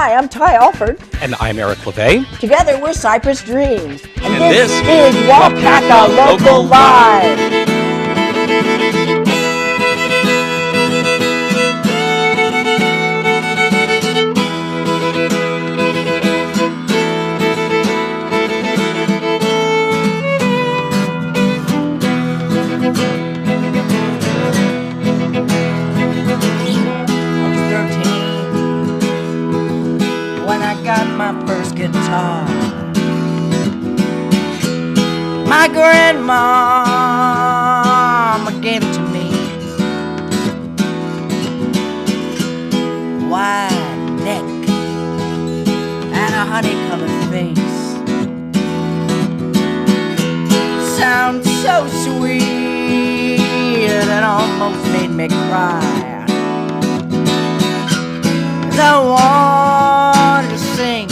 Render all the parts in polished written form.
Hi, I'm Ty Alford. And I'm Eric LeVay. Together we're Cypress Dreams. And this is Waupaca Local Live. Guitar. My grandma gave it to me. Wide neck and a honey-colored face. Sounds so sweet it almost made me cry. 'Cause I wanted to sing.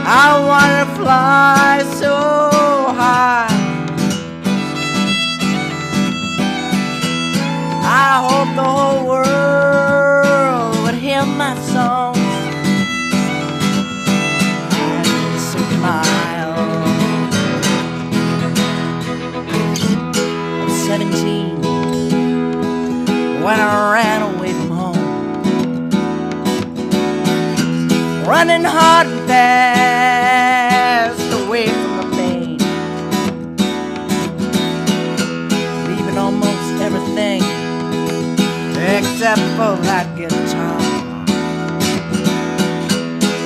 I wanna fly so high. I hope the whole world would hear my songs and smile. I was 17 when I ran away from home, running hard and fast away from the pain, leaving almost everything except for that guitar.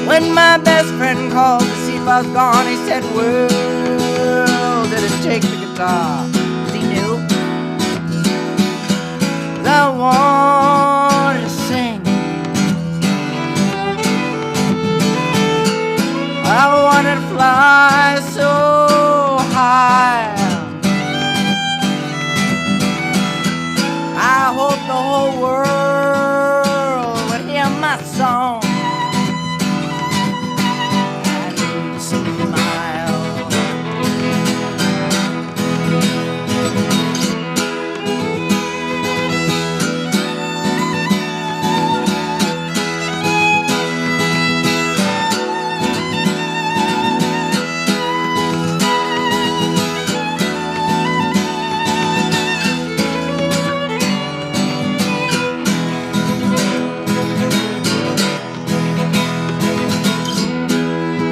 When my best friend called to see if I was gone, he said, well, did it take the guitar? 'Cause he knew. 'Cause I wanted to sing. I wanna fly so high. I hope the whole world would hear my song and smile.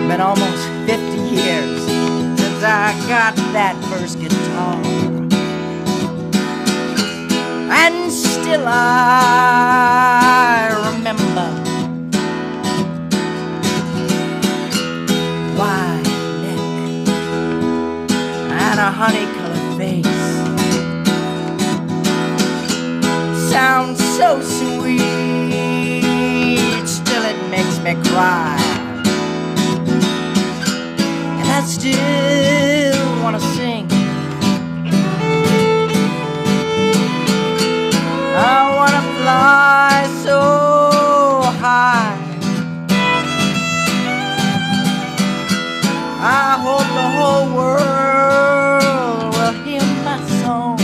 Been almost 50 years since I got that first guitar, and still I remember wide neck and a honey-colored face. Sounds so sweet, still it makes me cry. I still wanna sing. I wanna fly so high. I hope the whole world will hear my songs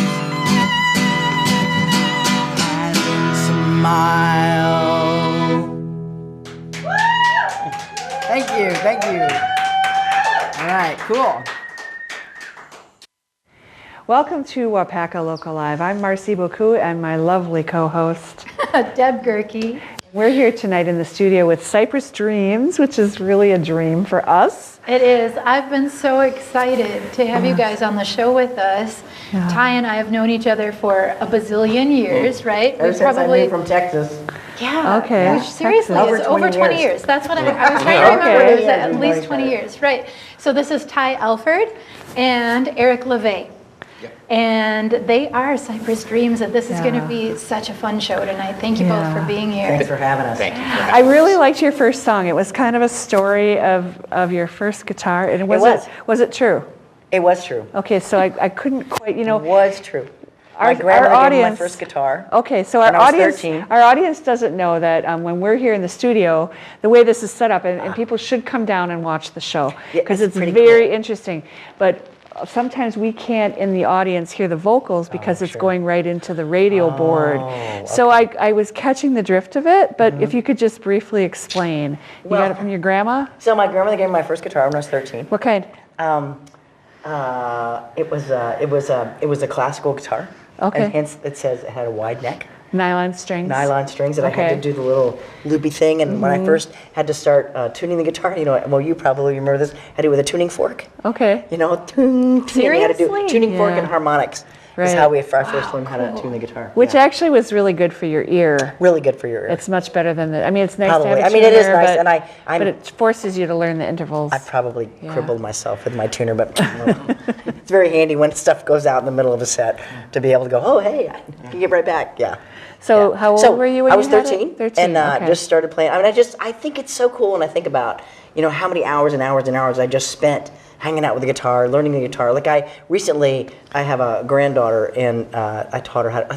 and smile. Thank you, thank you. All right, cool. Welcome to Waupaca Local Live. I'm Marcy Boku and my lovely co-host, Deb Gerke. We're here tonight in the studio with Cypress Dreams, which is really a dream for us. It is. I've been so excited to have you guys on the show with us. Yeah. Ty and I have known each other for a bazillion years, right? Ever since I moved from Texas. Yeah. Okay. Seriously, Texas. it's over 20 years. That's what I was trying to remember. Okay. It was at least 20 years, right? So this is Ty Alford and Eric LeVay. And they are Cypress Dreams, and this is going to be such a fun show tonight. Thank you both for being here. Thanks for having us. Thank you. I really liked your first song. It was kind of a story of your first guitar. And was it true? It was true. Okay, so I couldn't quite, It was true. Our grandmother gave me my audience, first guitar. Okay, so when I was 13. our audience doesn't know that when we're here in the studio, the way this is set up, and people should come down and watch the show because it's very interesting. But sometimes we can't in the audience hear the vocals because it's going right into the radio board. So I was catching the drift of it, but if you could just briefly explain. You got it from your grandma? So my grandmother gave me my first guitar when I was 13. What kind? It was a classical guitar. Okay. And hence it says it had a wide neck. Nylon strings? Nylon strings, and I had to do the little loopy thing. And when I first had to start tuning the guitar, you probably remember this, had to do with a tuning fork. Okay. Seriously? You had to do tuning fork and harmonics. Right. Is how we first learned how to tune the guitar. Which actually was really good for your ear. Really good for your ear. It's much better than the. I mean, it's nice Probably. to have a it is tuner, nice, but, and but it forces you to learn the intervals. I probably crippled myself with my tuner, but it's very handy when stuff goes out in the middle of a set to be able to go, oh, hey, I can get right back. Yeah. So how old were you when I was you had 13, it? 13, and just started playing. I mean, I think it's so cool when I think about, how many hours and hours and hours I just spent hanging out with the guitar, learning the guitar. Like I have a granddaughter, and I taught her how to,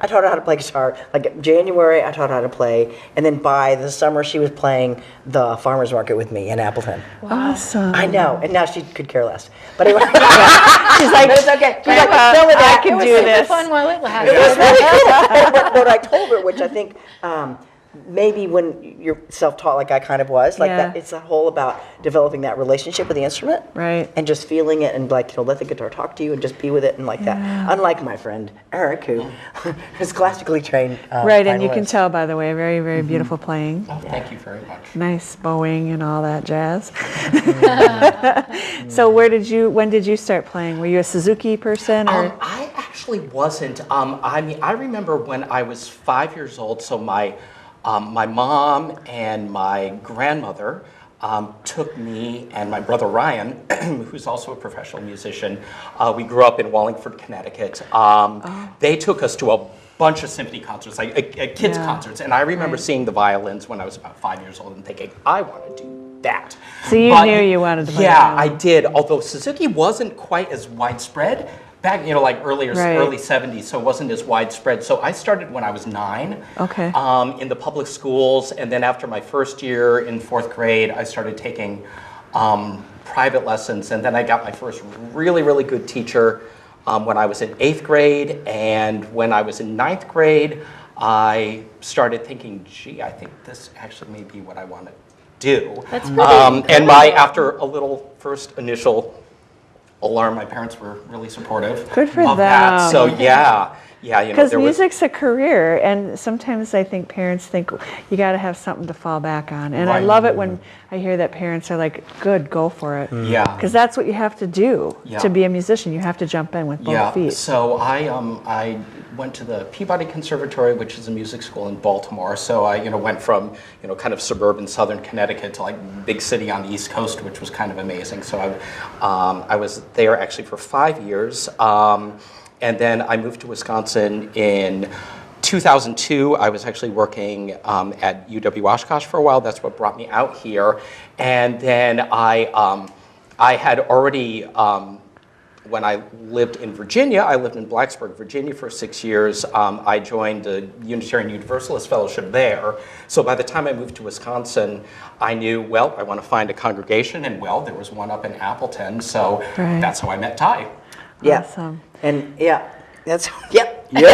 I taught her how to play guitar. Like January, I taught her how to play, and then by the summer, she was playing the farmer's market with me in Appleton. Awesome. I know, and now she could care less. But anyway, She's like, but it's okay. She's like, I can do It was this. fun while it lasted. it was really cool. But what I told her, which I think maybe when you're self-taught like I kind of was, like that, it's a whole about developing that relationship with the instrument, Right. And just feeling it and let the guitar talk to you and just be with it and like that. Unlike my friend Eric, who is classically trained. Right, and you can violinist. tell, by the way, very, very beautiful playing. Oh, thank you very much. Nice bowing and all that jazz. So when did you start playing? Were you a Suzuki person or? I actually wasn't. I remember when I was 5 years old, so my mom and my grandmother took me and my brother Ryan, who's also a professional musician. We grew up in Wallingford, Connecticut. They took us to a bunch of symphony concerts, like kids' concerts. And I remember seeing the violins when I was about 5 years old and thinking, I want to do that. So you knew you wanted to play Yeah, violin. I did. Although Suzuki wasn't quite as widespread back, like early 70s, so it wasn't as widespread. So I started when I was 9. Okay. In the public schools, and then after my first year in 4th grade, I started taking private lessons, and then I got my first really, really good teacher when I was in 8th grade, and when I was in 9th grade, I started thinking, gee, I think this actually may be what I want to do. That's pretty cool. And after a little first initial alarm, my parents were really supportive Good for of that. them. So yeah, Because there was. music's a career, and sometimes I think parents think you got to have something to fall back on. And I Right. love it when I hear that parents are like, "Good, go for it." Yeah. Because that's what you have to do Yeah. to be a musician. You have to jump in with both Yeah, feet. so I went to the Peabody Conservatory, which is a music school in Baltimore. So I went from kind of suburban southern Connecticut to like big city on the East Coast, which was kind of amazing. So I was there actually for 5 years, and then I moved to Wisconsin in 2002. I was actually working at UW Oshkosh for a while. That's what brought me out here, and then I had already. When I lived in Virginia, I lived in Blacksburg, Virginia for 6 years. I joined the Unitarian Universalist Fellowship there. So by the time I moved to Wisconsin, I knew, well, I want to find a congregation, and well, there was one up in Appleton. So Right. that's how I met Ty. Yeah. Awesome. And that's Yes, Yep. indeed.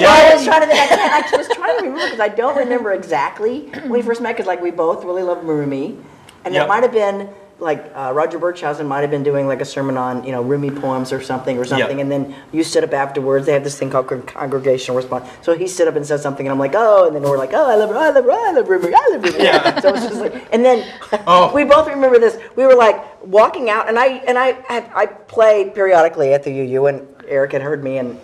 So I was trying to think. I was trying to remember because I don't remember exactly when we first met. Because like we both really loved Rumi, and Yep. it might have been like Roger Birchhausen might have been doing like a sermon on Rumi poems or something, Yep. and then you stood up afterwards. They have this thing called congregational response. So he stood up and said something, and I'm like, oh, and then we're like, oh, I love Rumi, I love Rumi. Yeah. So it's just like, and then Oh. we both remember this. We were like walking out, and I played periodically at the UU, and Eric had heard me, and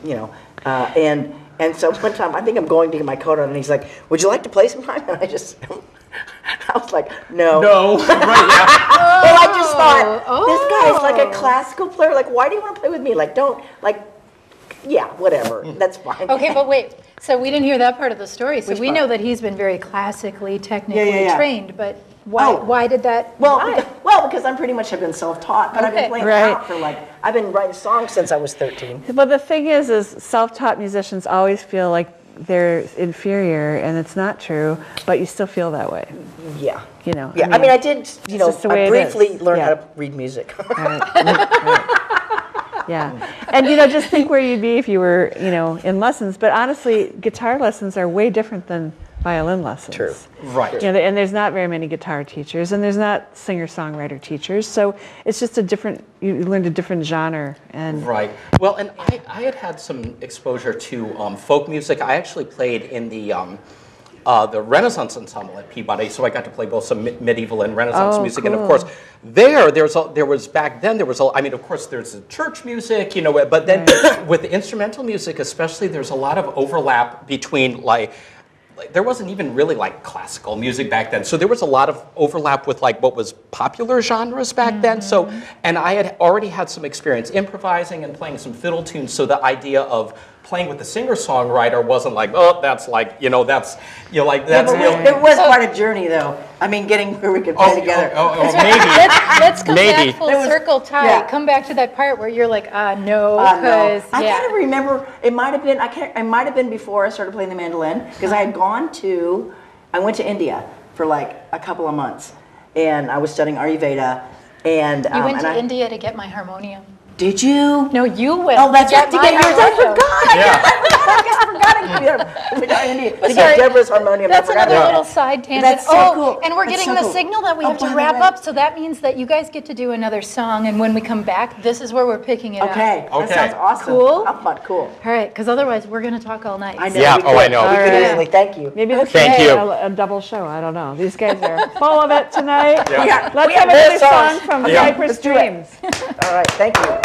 and so one time I think I'm going to get my coat on, and he's like, would you like to play sometime? And I was like, no. No, right, yeah. Well, I just thought, this guy is like a classical player. Like, why do you want to play with me? Like, don't, like, yeah, whatever. That's fine. Okay, but wait. So we didn't hear that part of the story. So Which we part? know that he's been very classically, technically yeah. trained. But why? Oh. Why did that? Well, why? because I'm pretty much have been self-taught, but I've been Okay. playing Right. out for I've been writing songs since I was 13. But the thing is self-taught musicians always feel like they're inferior, and it's not true, but you still feel that way. Yeah. You know. Yeah. I mean, I did. You know, just the way I it briefly is. learned how Yeah. to read music. Right. Yeah. And, you know, just think where you'd be if you were, you know, in lessons. But honestly, guitar lessons are way different than violin lessons. True. Right. You know, and there's not very many guitar teachers, and there's not singer-songwriter teachers. So it's just a different, you learned a different genre. And Right. Well, and I had some exposure to folk music. I actually played in the Renaissance ensemble at Peabody, so I got to play both some medieval and Renaissance music. And of course, there was back then, I mean, of course, there's the church music, you know, but then with the instrumental music especially, there's a lot of overlap between like there wasn't even really like classical music back then. So there was a lot of overlap with like what was popular genres back then. So, and I had already had some experience improvising and playing some fiddle tunes. So the idea of playing with the singer-songwriter wasn't like, oh, that's like, you know, that's, you know, like that's. It was quite a journey, though. I mean, getting where we could play together. Maybe. Let's come Maybe. back full circle, Ty. yeah. Come back to that part where you're like, no, No. because I kind of remember it might have been. It might have been before I started playing the mandolin because I went to India for like a couple of months, and I was studying Ayurveda. And you went and to India to get my harmonium. Did you? No, you went. Oh, that's right. To my get yours, I harmonium. forgot. Yeah. We got India to Sorry. get Deborah's harmonium. That's I forgot another about little that. side tangent. That's so cool. And we're That's getting so the cool. signal that we have by to the wrap way. up, so that means that you guys get to do another song, and when we come back, this is where we're picking it Okay. up. That sounds awesome. Cool? How fun. Cool. All right, because otherwise we're going to talk all night. I know. Yeah, we oh, I could. know. We could All right. easily. Thank you. maybe this Thank is you. a double show. I don't know. These guys are full of it tonight. Yeah. Let's We have have another more song songs. from Yeah. Cypress Let's do it. Dreams. All right. Thank you.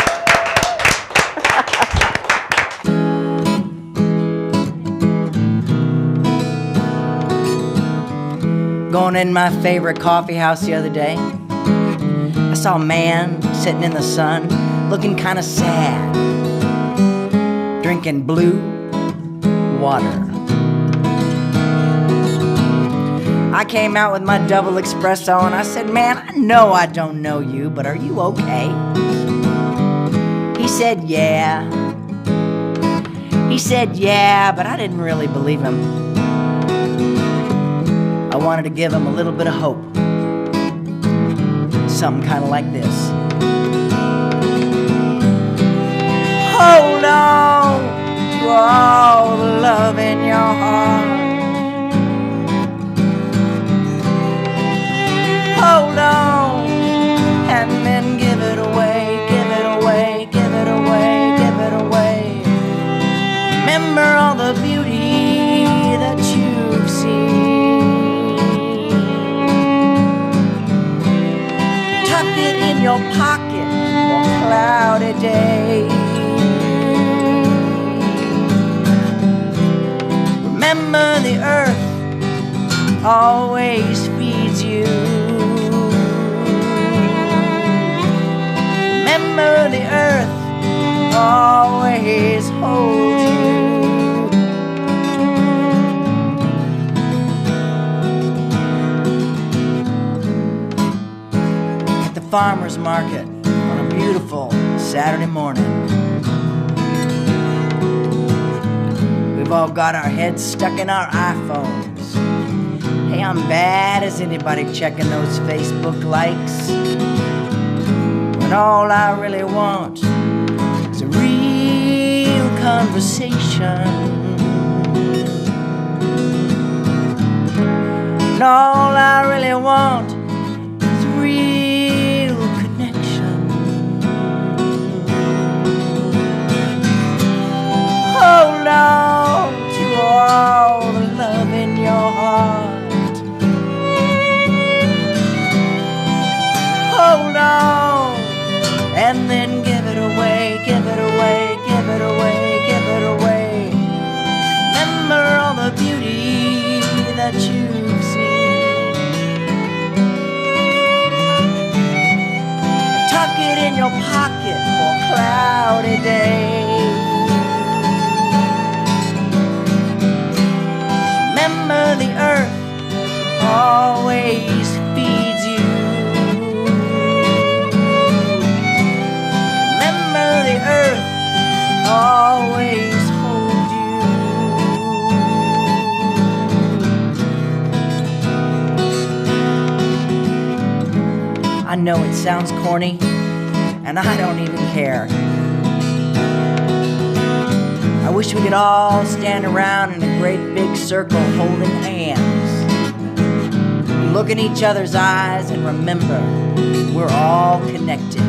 Going in my favorite coffee house the other day, I saw a man sitting in the sun, looking kind of sad, drinking blue water. I came out with my double espresso and I said, man, I know I don't know you, but are you okay? He said, yeah. He said, yeah, but I didn't really believe him. I wanted to give him a little bit of hope. Something kind of like this. Hold on to all the love in your heart. Hold on and then give it away, give it away, give it away, give it away. Remember all the beauty that you've seen. Tuck it in your pocket for a cloudy day. Remember the earth always feeds you. Remember the earth always holds you. At the farmer's market on a beautiful Saturday morning, we've all got our heads stuck in our iPhones. Hey, I'm bad as anybody checking those Facebook likes. But all I really want is a real conversation. And all I really want is real connection. Hold on to all the love in your heart. Hold on and then give it away, give it away, give it away, give it away. Remember all the beauty that you've seen. Tuck it in your pocket for a cloudy day. Remember the earth always feeds you. Remember the earth always holds you. I know it sounds corny, and I don't even care. I wish we could all stand around in a great big circle holding hands, look in each other's eyes and remember we're all connected.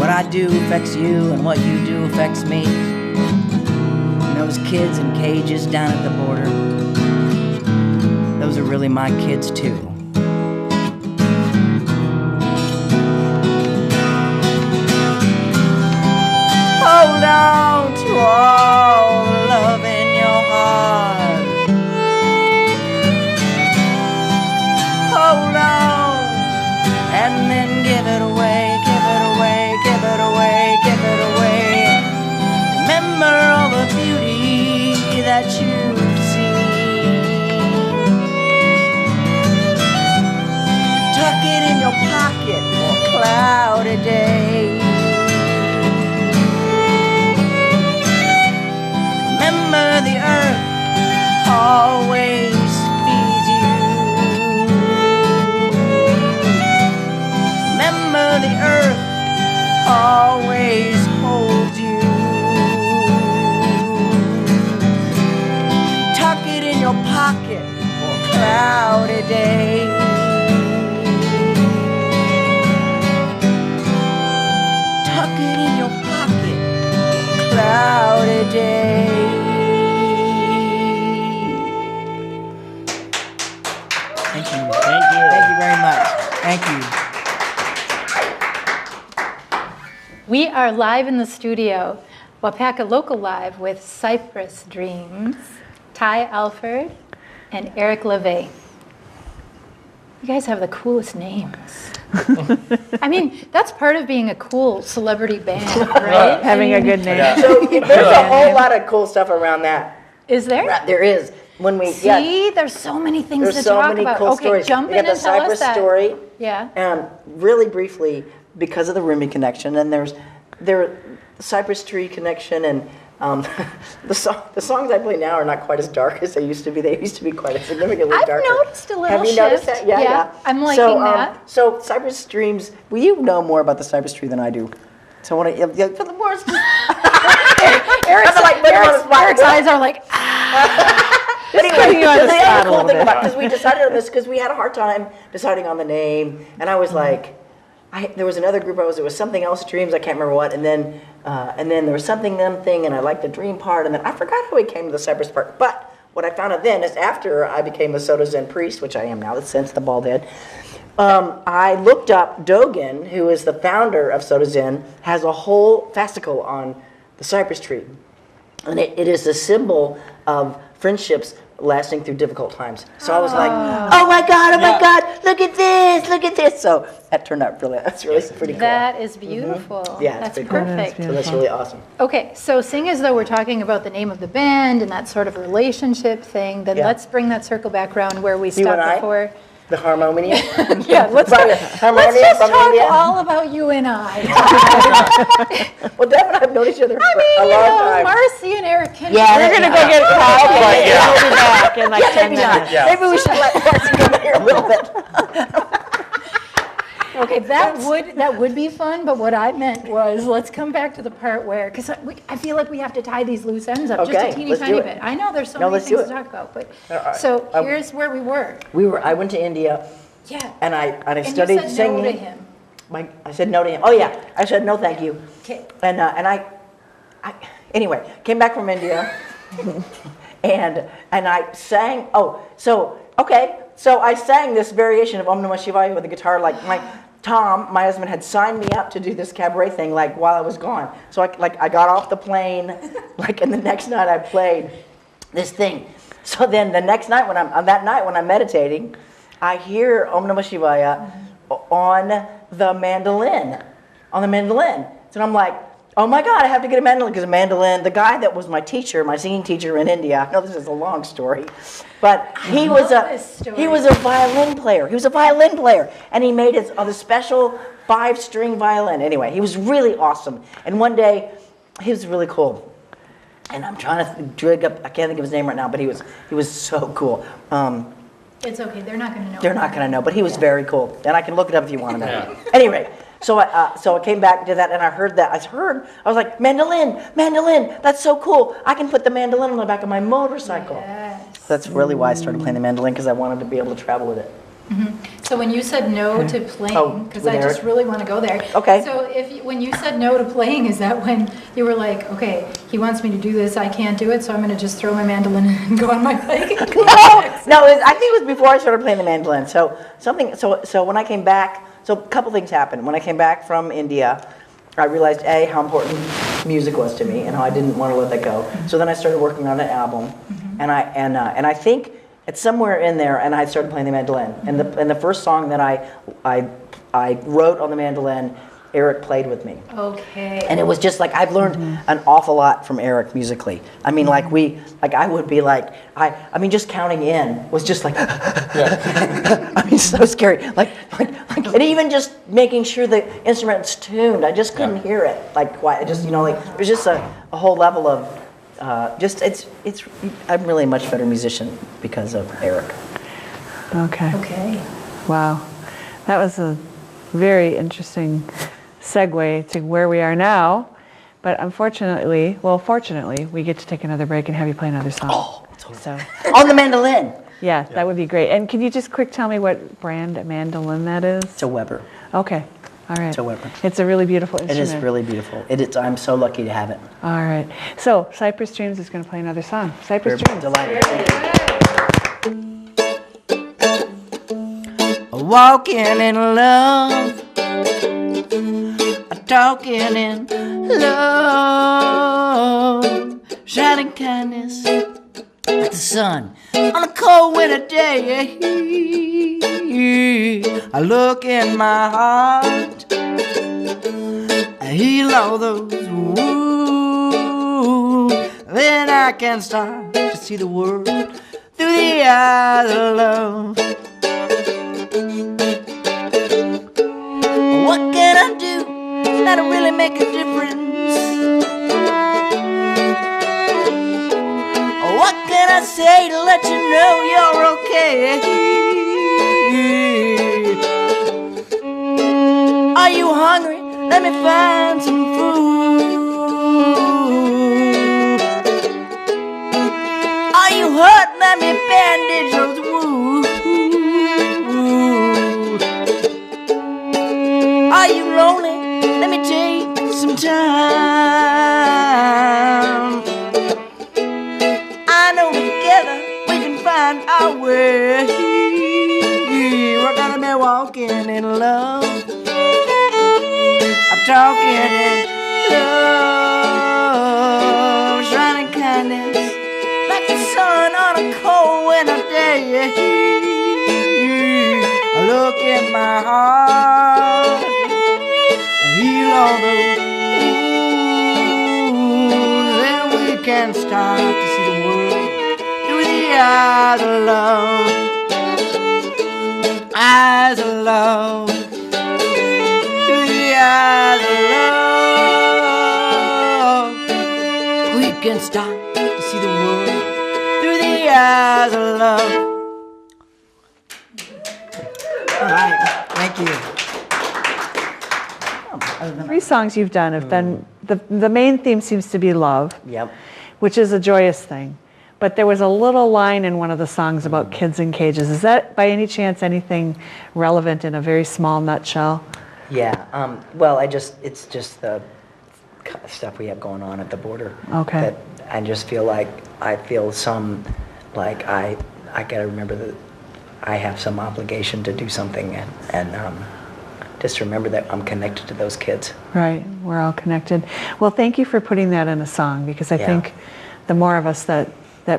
What I do affects you and what you do affects me. And those kids in cages down at the border, those are really my kids too. Hold on to all the love in your heart. Hold on and then give it away, give it away, give it away, give it away. Remember all the beauty that you've seen. Tuck it in your pocket for a cloudy day. Remember the earth always feeds you. Remember the earth always holds you. Tuck it in your pocket for a cloudy day. Tuck it in your pocket for a cloudy day. Thank you. Thank you. Thank you very much. Thank you. We are live in the studio, Waupaca Local Live with Cypress Dreams, Ty Alford, and Eric LeVay. You guys have the coolest names. I mean, that's part of being a cool celebrity band, right? Having a good name. Yeah. So there's a whole lot of cool stuff around that. Is there? There is. When we See, there's so many things there's to so talk many about. cool Okay, stories. jump We in got and the tell us Cypress that. story. Yeah. Really briefly, because of the Rumi connection, and the Cypress Tree connection, and the songs I play now are not quite as dark as they used to be. They used to be quite significantly I've darker. noticed a little Have you shift. noticed that? Yeah. I'm liking that. So Cypress Dreams, well, you know more about the Cypress Tree than I do. So when for the worst, Eric's Eric's eyes are like, But anyway, putting you on the the spot other a cool little thing bit. about, because we decided on this, because we had a hard time deciding on the name, and I was like, there was another group it was something else, Dreams, I can't remember what, and then there was something them thing, and I liked the dream part, and then I forgot how we came to the Cypress part. But what I found out then is after I became a Soto Zen priest, which I am now, since the bald head, I looked up Dogen, who is the founder of Soto Zen, has a whole fascicle on the Cypress tree. And it is a symbol of friendships lasting through difficult times. So I was like, oh my God, look at this. So that turned out that's really pretty cool. that is beautiful. Yeah, it's that's pretty cool. perfect. So that's really awesome. Okay, so seeing as though we're talking about the name of the band and that sort of relationship thing, then Yeah. let's bring that circle back around where we You stopped and I? before. The harmonia. Yeah, let's Harmonia just from talk India. all about you and I. Well, Deb and I have known each other for I mean, a you long know, time. Marcy and Eric can. Yeah, We're going to go get coffee. Yeah. We'll be back in like 10 Maybe not. minutes. Yeah. Maybe we should let Marcy come in here a little bit. Okay, that would be fun, but what I meant was, let's come back to the part where, because I feel like we have to tie these loose ends up just Okay, a teeny let's tiny do it. bit. I know there's so No, many let's do things to it. talk about, but, so here's where we were. I went to India, Yeah. and I And studied you said singing. no to him. I said no to him. Oh yeah, I said no, thank you. Okay. And I anyway came back from India, and I sang. So I sang this variation of Om Namah Shivaya with the guitar. Like Tom, my husband, had signed me up to do this cabaret thing like while I was gone. So I got off the plane, and the next night I played this thing. So then the next night when I'm meditating, I hear Om Namah Shivaya on the mandolin. So I'm like, oh my God, I have to get a mandolin, because a mandolin, the guy that was my teacher, my singing teacher in India, I know this is a long story, but he was a violin player. He was a violin player, and he made the special 5-string violin. Anyway, he was really awesome. And one day, he was really cool. And I'm trying to dig up, I can't think of his name right now, but he was so cool. It's okay. They're not going to know. They're not going to know, but he was very cool. And I can look it up if you want to know. Anyway, so I came back to that, and I heard that. I was like, mandolin, that's so cool. I can put the mandolin on the back of my motorcycle. Yes. So that's really why I started playing the mandolin, because I wanted to be able to travel with it. So when you said no to playing, because I just really want to go there. Okay. So when you said no to playing, is that when you were like, okay, he wants me to do this, I can't do it, so I'm going to just throw my mandolin and go on my bike? No, I think it was before I started playing the mandolin. So when I came back, so a couple things happened. When I came back from India, I realized how important music was to me and how I didn't want to let that go. So then I started working on an album, and I think it's somewhere in there, and I started playing the mandolin. And the first song that I wrote on the mandolin, Eric played with me. Okay. And it was just like, I've learned an awful lot from Eric musically. I mean, I would be like, I mean, just counting in was just like, I mean, so scary. And even just making sure the instrument's tuned, I just couldn't hear it. Like, just, there's just a whole level of, I'm really a much better musician because of Eric. Okay. Wow. That was a very interesting segue to where we are now. But fortunately, we get to take another break and have you play another song. Oh, totally. On the mandolin. Yeah, that would be great. And can you just tell me what brand of mandolin that is? It's a Weber. Okay. All right. It's a Weber. It's a really beautiful instrument. It is really beautiful. I'm so lucky to have it. All right. So Cypress Dreams is going to play another song. Cypress Dreams. Delighted. Walking in love, talking in love, shining kindness like the sun on a cold winter day. I look in my heart, I heal all those wounds, then I can start to see the world through the eyes of love. What can I do that'll really make a difference? What can I say to let you know you're okay? Are you hungry? Let me find some food. Are you hurt? Let me bandage those wounds. Are you lonely? Let me take some time. I know together we can find our way. We're gonna be walking in love. I'm talking in love, shining kindness like the sun on a cold winter day. I look in my heart, heal all those wounds, and we can start to see the world through the eyes of love. Eyes of love. Through the eyes of love. We can start to see the world through the eyes of love. All right, thank you. 3 songs you've done have been, the main theme seems to be love, Yep. which is a joyous thing. But there was a little line in one of the songs about kids in cages. Is that by any chance anything relevant in a very small nutshell? Yeah. Well, it's just the stuff we have going on at the border. Okay. That I just feel like I gotta remember that I have some obligation to do something and just remember that I'm connected to those kids. Right, we're all connected. Well, thank you for putting that in a song, because I think the more of us that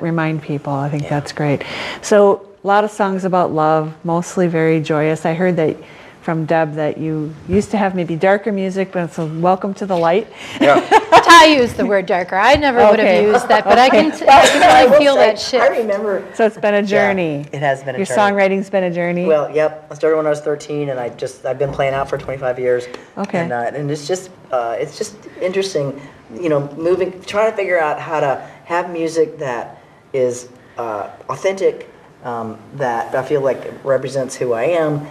remind people, I think that's great. So a lot of songs about love, mostly very joyous. I heard that from Deb that you used to have maybe darker music, but it's a welcome to the light. Yeah. Ty used the word darker. I never would have used that, but I can really feel that shift. I remember. So it's been a journey. It has been a Your journey. songwriting's been a journey. Well, yep. I started when I was 13, and I've been playing out for 25 years. Okay. And it's just interesting, trying to figure out how to have music that is authentic, that I feel like represents who I am,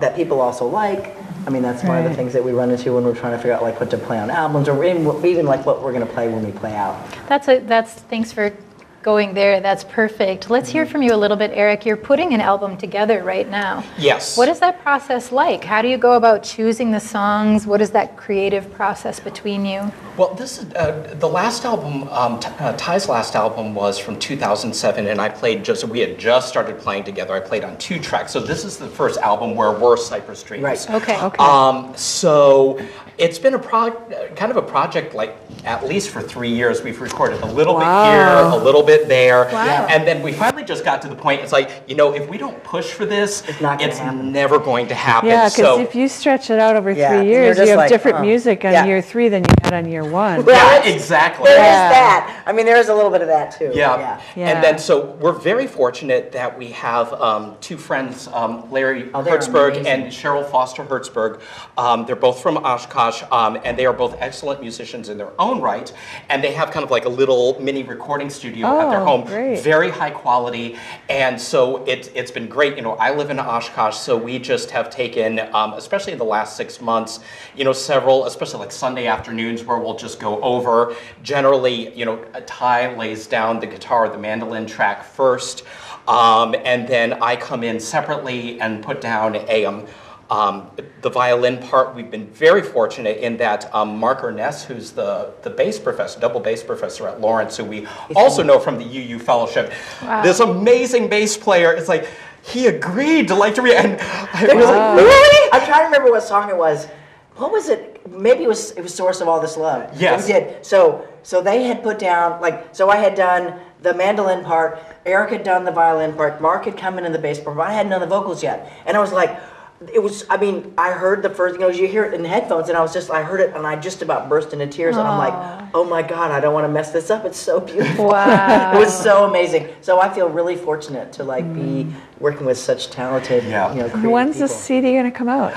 that people also like. I mean, that's one of the things that we run into when we're trying to figure out like what to play on albums, or even like what we're going to play when we play out. Thanks for going there. That's perfect. Let's hear from you a little bit, Eric. You're putting an album together right now. Yes. What is that process like? How do you go about choosing the songs? What is that creative process between you? Well, this is the last album. Ty's last album was from 2007, and we had just started playing together. I played on 2 tracks, so this is the first album where we're Cypress Dreams. Right. Okay. So it's been kind of a project, like at least for 3 years. We've recorded a little bit here, a little bit there, and then we finally just got to the point. It's like, if we don't push for this, it's never going to happen. Yeah, because if you stretch it out over 3 and years, you're you just have different music on year 3 than you had on year 1. Yeah, exactly. There is that. I mean, there is a little bit of that too. Yeah. And then so we're very fortunate that we have 2 friends, Larry Hertzberg and Cheryl Foster Hertzberg. They're both from Oshkosh, and they are both excellent musicians in their own right. And they have kind of like a little mini recording studio at their home, very high quality. And so it's been great. I live in Oshkosh, so we just have taken, especially in the last 6 months, several, especially like Sunday afternoons, where we'll just go over. Generally, Ty lays down the guitar, the mandolin track first, and then I come in separately and put down the violin part. We've been very fortunate in that Mark Ernest, who's the bass professor, double bass professor at Lawrence, who we also know from the UU Fellowship, this amazing bass player. It's like, he agreed to read, and I was like, really? I'm trying to remember what song it was. What was it? Maybe it was Source of All This Love. Yes. We did. So they had put down, so I had done the mandolin part, Eric had done the violin part, Mark had come in the bass part, but I hadn't done the vocals yet. And I was like, I heard the first, you hear it in the headphones, and I heard it, and I just about burst into tears, and I'm like, oh my God, I don't want to mess this up. It's so beautiful. Wow. It was so amazing. So I feel really fortunate to be working with such talented, creative When's people. the CD going to come out?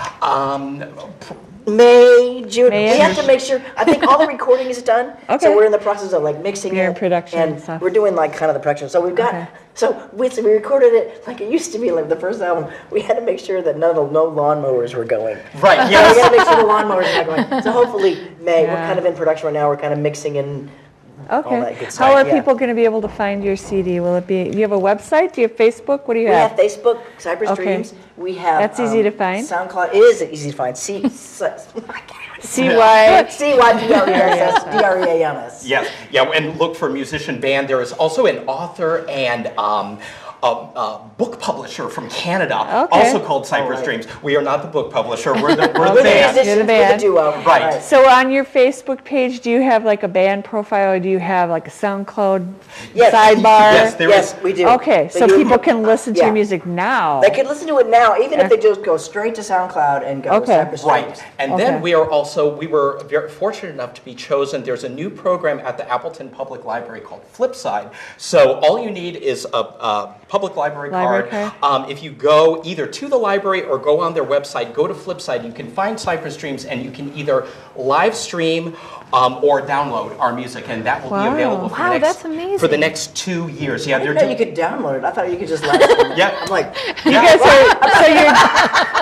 May, June. May, we have to make sure. I think all the recording is done. Okay. So we're in the process of mixing You're it in production and and stuff. we're doing kind of the production. So we've got. So we recorded it like it used to be. Like the first album, we had to make sure that no lawnmowers were going. Right. Yeah. We got to make sure the lawnmowers are not going. So hopefully May. We're kind of in production right now. We're kind of mixing in. Okay. All that good stuff. How are people going to be able to find your CD? Will it be? Do you have a website? Do you have Facebook? What do you have? We have Facebook, Cypress Dreams. We have. That's easy to find. SoundCloud. It is easy to find. CY. CYDREAMS. Yes, and look for Musician Band. There is also an author and a book publisher from Canada, also called Cypress Dreams. We are not the book publisher. We're the band. You're the band. Duo. Right. So on your Facebook page, do you have a band profile, or do you have a SoundCloud sidebar? Yes, we do. Okay, so people can listen to your music now. They can listen to it now, even if they just go straight to SoundCloud and go to Cypress Dreams. Right, and then we were very fortunate enough to be chosen. There's a new program at the Appleton Public Library called Flipside. So all you need is a public library card. If you go either to the library or go on their website, go to Flipside, you can find Cypress Dreams, and you can either live stream or download our music, and that will be available for the next 2 years. I didn't know you could download it. I thought you could just live stream it. I'm like, you guys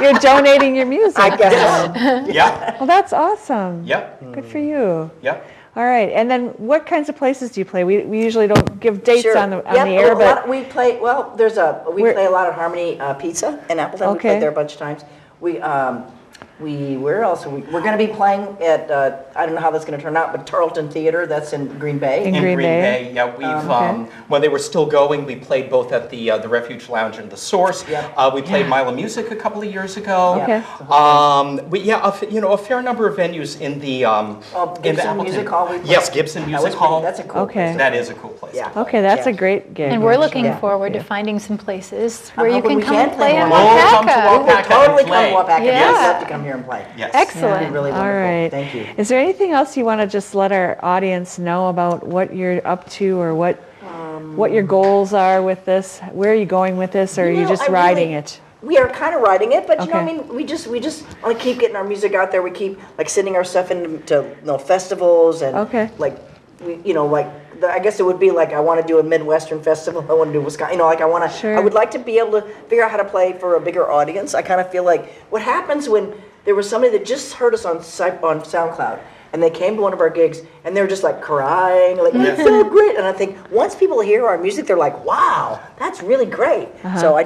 you're donating your music. I guess so. Yeah. Well, that's awesome. Yep. Good for you. Yep. All right, and then what kinds of places do you play? We usually don't give dates Sure. on the air, but we play. Well, we play a lot of Harmony Pizza in Appleton. We played there a bunch of times. Where else? We're going to be playing at, I don't know how that's going to turn out, but Tarleton Theater, that's in Green Bay. In Green Bay. Yeah. We've when they were still going, we played both at the Refuge Lounge and the Source. We played Mila Music a couple of years ago. Okay. A fair number of venues in the Gibson Music Hall. We played. Yes, Gibson Music Hall. That's a cool place. That is a cool place. Yeah. Okay, that's a great gig. And we're looking forward to finding some places where you can hoping we come can and play in play Come to Waupaca. Waupaca. Totally and play. come to Waupaca. Yeah. We'd love to come here and play. Yes. Excellent. It'd be really All wonderful. right. Thank you. Is there anything else you want to just let our audience know about what you're up to, or what your goals are with this? Where are you going with this, or are you just riding it? We are kind of writing it, but Okay. we just want to keep getting our music out there. We keep sending our stuff into festivals and Okay. I guess it would be like I want to do a Midwestern festival. I want to do Wisconsin. Like I want to. Sure. I would like to be able to figure out how to play for a bigger audience. I kind of feel like what happens when there was somebody that just heard us on SoundCloud. And they came to one of our gigs, and they were just like crying, like it's so great. And I think once people hear our music, they're like, "Wow, that's really great." So I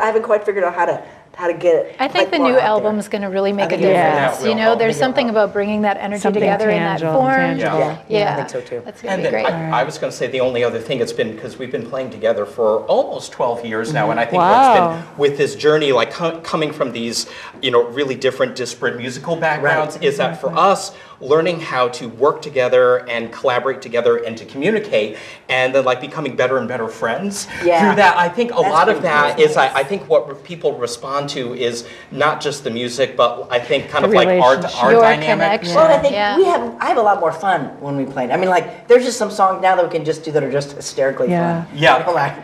haven't quite figured out how to get it. I think the more new out there. album's going to really make a think it will. difference. Yeah, You know, there's I think it something will. about bringing that energy Something together in that tangible, form. tangible. Yeah, I think so too. That's going And to be then great. I was going to say the only other thing it's been because we've been playing together for almost 12 years now, and I think Wow. what's been with this journey, like coming from these, really different, disparate musical backgrounds, is that for us, learning how to work together and collaborate together and to communicate, and then like becoming better and better friends through that. I think a lot of that is, I think what people respond to is not just the music, but I think kind The of like our relationship. Your dynamic. connection. Well, I think Yeah. I have a lot more fun when we play. I mean, like there's just some songs now that we can just do that are just hysterically Yeah. fun. Yeah. You know, like,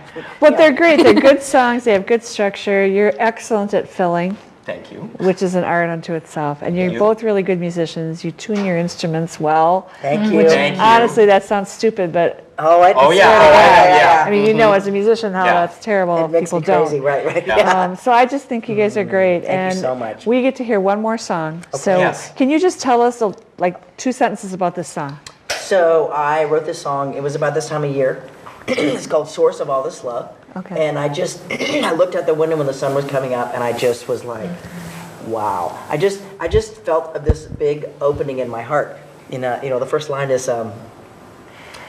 But they're great. They're good songs. They have good structure. You're excellent at filling, Thank you. which is an art unto itself. And you're you. both really good musicians. You tune your instruments well. Thank you. Thank you. Honestly, that sounds stupid, but Oh, I Oh, yeah. swear to Oh, God, yeah. I mean, you know, as a musician, how Yeah. that's terrible It if makes people me crazy, don't. right? Yeah. Yeah. So I just think you guys are great, Thank and you so much. we get to hear one more song. So Yes. can you just tell us like 2 sentences about this song? So I wrote this song. It was about this time of year. It's called "Source of All This Love." Okay. And I just I looked out the window when the sun was coming up, and I just was like, wow. I just felt this big opening in my heart. The first line is,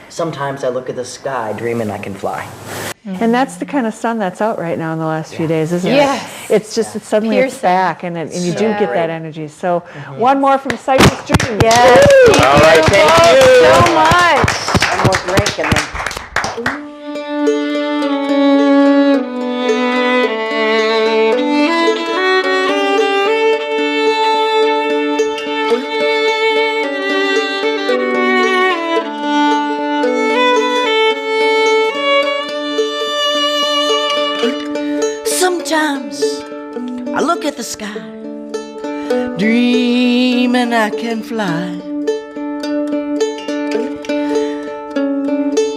sometimes I look at the sky, dreaming I can fly. And that's the kind of sun that's out right now in the last few days, isn't Yes. it? It's just it's suddenly it's Piercing. back, and you do Yeah. get that energy. So one more from Cypress Dreams. Yes. All right, thank you. So much. One more drink, and then. Sometimes I look at the sky, dreaming I can fly,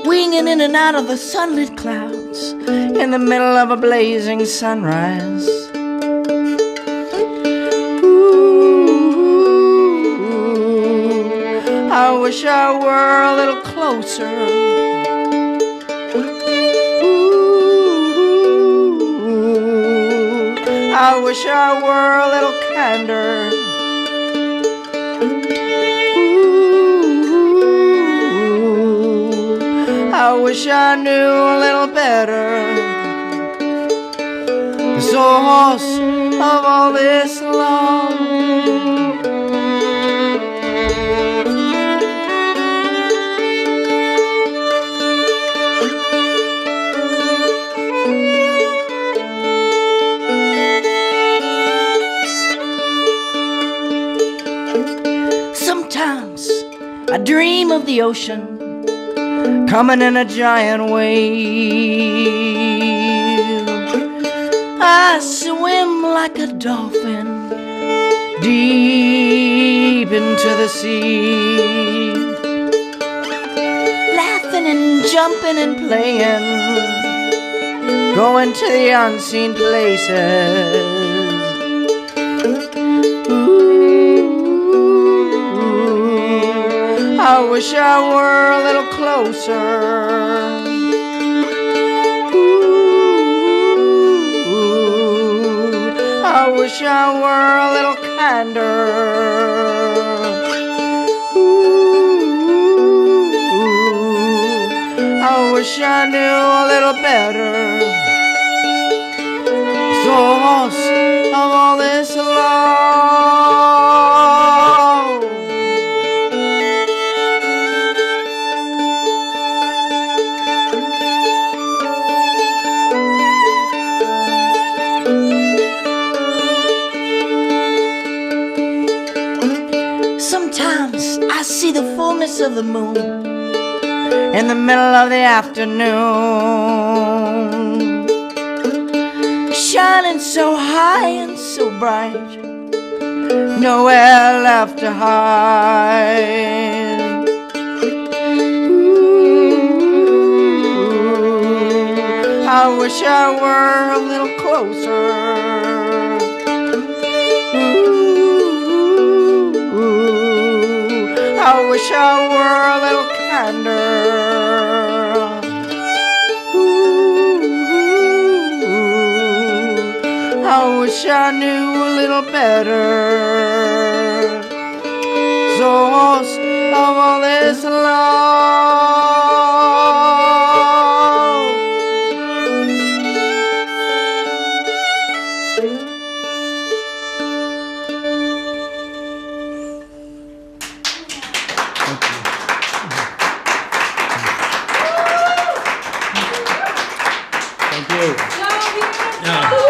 winging in and out of the sunlit clouds in the middle of a blazing sunrise. Ooh, I wish I were a little closer. I wish I were a little kinder. Ooh, I wish I knew a little better the source of all this love. Sometimes I dream of the ocean coming in a giant wave. I swim like a dolphin deep into the sea, laughing and jumping and playing, going to the unseen places. I wish I were a little closer. Ooh, I wish I were a little kinder. Ooh, I wish I knew a little better. Source of all this love. Sometimes I see the fullness of the moon in the middle of the afternoon, shining so high and so bright, nowhere left to hide. Ooh, wish I were a little closer. Ooh, I wish I were a little kinder. Ooh, I wish I knew a little better. Source of all this love. Thank you.